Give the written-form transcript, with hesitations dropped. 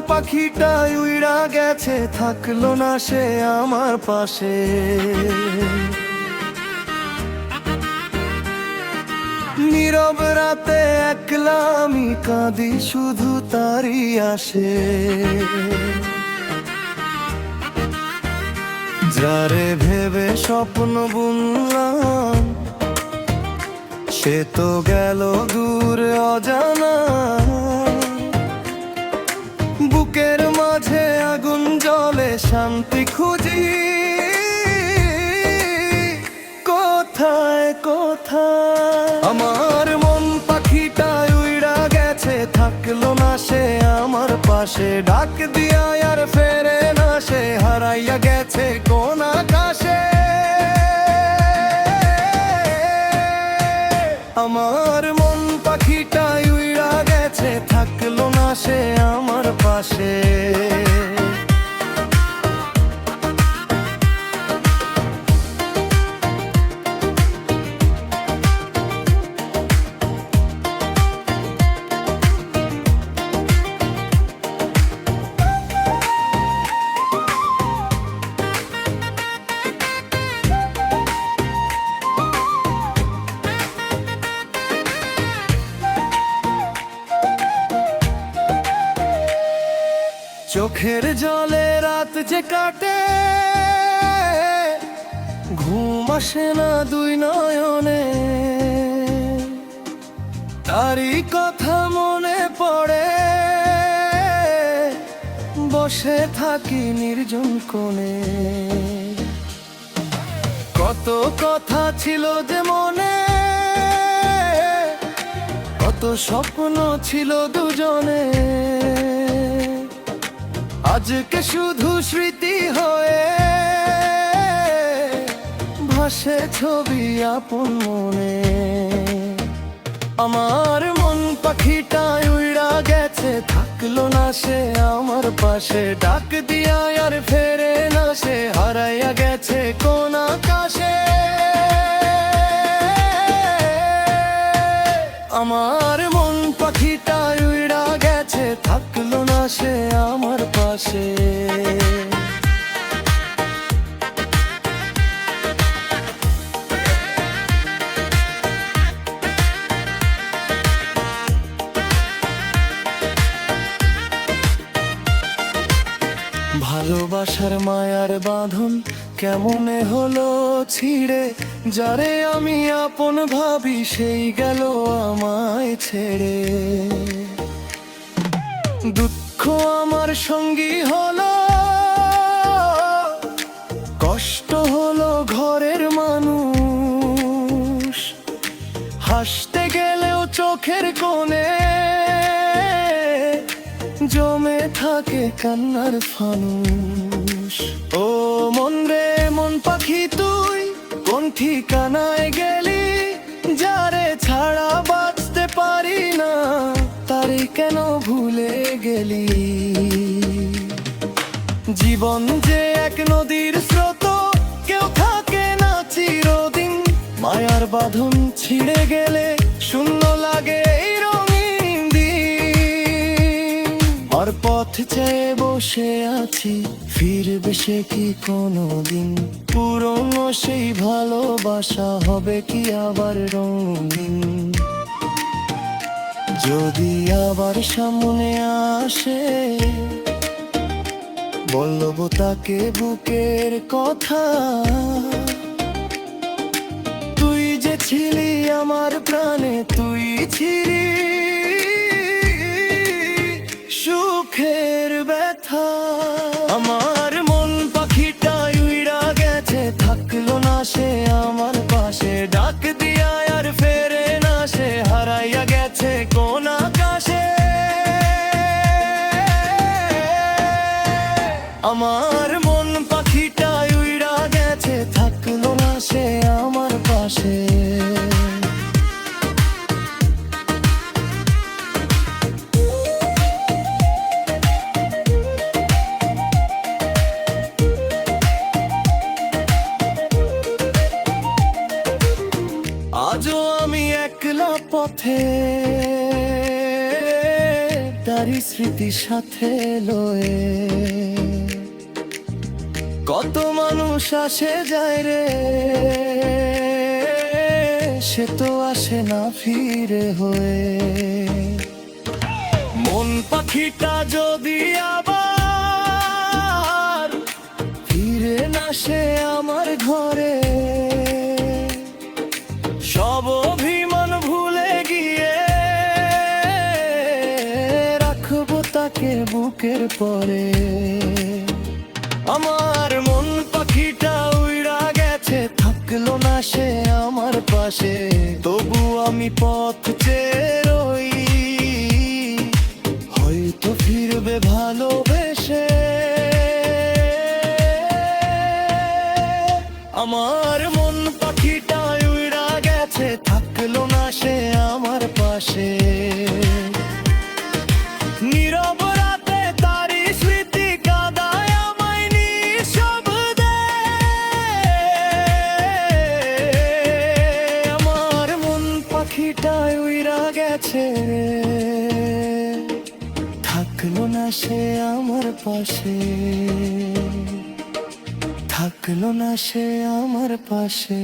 পাখিটা উইড়া গেছে, থাকলো না সে আমার পাশে। নীরব রাতে একলা আমি কাঁদি, শুধু তারই আসে। যারে ভেবে স্বপ্ন বুনলাম, সে তো গেল দূরে অজানা। বুকের মাঝে আগুন জ্বলে, শান্তি খুঁজি কোথায় কোথায়। আমার মন পাখিটা উইড়া গেছে, থাকলো না সে আমার পাশে। ডাক দিয়া আর ফেরে না সে, হারাইয়া গেছে কোন আকাশে। আমার মন পাখিটা উইড়া গেছে, থাকলো না সে আমার পাশে। চোখের জলে রাত যে কাটে, ঘুম আসে না দুই নয়নে। তারই কথা মনে পড়ে, বসে থাকি নির্জন কোণে। কত কথা ছিল যে মনে, কত স্বপ্ন ছিল দুজনে। আজকে শুধু স্মৃতি হয়ে ভাসে ছবি আপন মনে। আমার মন পাখিটা উইড়া গেছে, থাকলো না সে আমার পাশে। ডাক দিয়া আর ফেরে না সে, হারাইয়া গেছে কোন আকাশে। আমার মন পাখিটা উইড়া গেছে, থাকলো না সে আমার পাশে। ভালোবাসার মায়ার বাঁধন কেমনে হলো ছিঁড়ে। যারে আমি আপন ভাবি, সেই গেল আমায় ছেড়ে। দুঃখ আমার সঙ্গী হলো, কষ্ট হলো ঘরের মানুষ। হাসতে গেলেও চোখের কোণে জমে থাকে কান্নার ফানুষ। ও মন রে মন পাখি, তুই কোন ঠিকানায় গেলি? যারে ছাড়া বাঁচতে পারি না, তারে কেন ভুলে গেলি? জীবন যে এক নদীর স্রোত, কেউ থাকে না চিরদিন। মায়ার বাঁধন ছিঁড়ে গেলে শূন্য লাগে এই রঙিন দিন। আর পথ চেয়ে বসে আছি, ফিরবে সে কি কোনোদিন? পুরনো সেই ভালোবাসা হবে কি আবার রঙিন? যদি আবার সামনে আসে, বলবো তাকে বুকের কথা। তুই যে ছিলি আমার প্রাণে, তুই ছিলি সুখের ব্যথা। আমার মন পাখিটা উইড়া গেছে, থাকলো না সে আমার পাশে। ডাক দিয়া আর ফেরে না সে, হারাইয়া গেছে কোন আকাশে। আমার মন পাখিটা উইড়া গেছে, থাকলো না সে আমার পাশে। আজও আমি একলা পথে তারি স্মৃতি সাথে লয়ে। কত মানুষ আসে যায় রে, সে তো আসে না ফিরে হয়ে। মন পাখিটা যদি আবার ফিরে না সে আমার ঘরে, সব অভিমান ভুলে গিয়ে রাখবো তাকে বুকের পরে। আমার মন পাখিটা উইড়া গেছে, থাকলো না সে আমার পাশে, তবু আমি পথ চেয়ে রই, হয়তো ফিরবে ভালোবেসে। আমার মন পাখিটা উইড়া গেছে, থাকলো না সে আমার পাশে। নীরব রাতে তারি স্মৃতি কাঁদায় আমায় নিঃশব্দে। আমার মন পাখিটা উইড়া গেছে, থাকলো না সে আমার পাশে, থাকলো না সে আমার পাশে।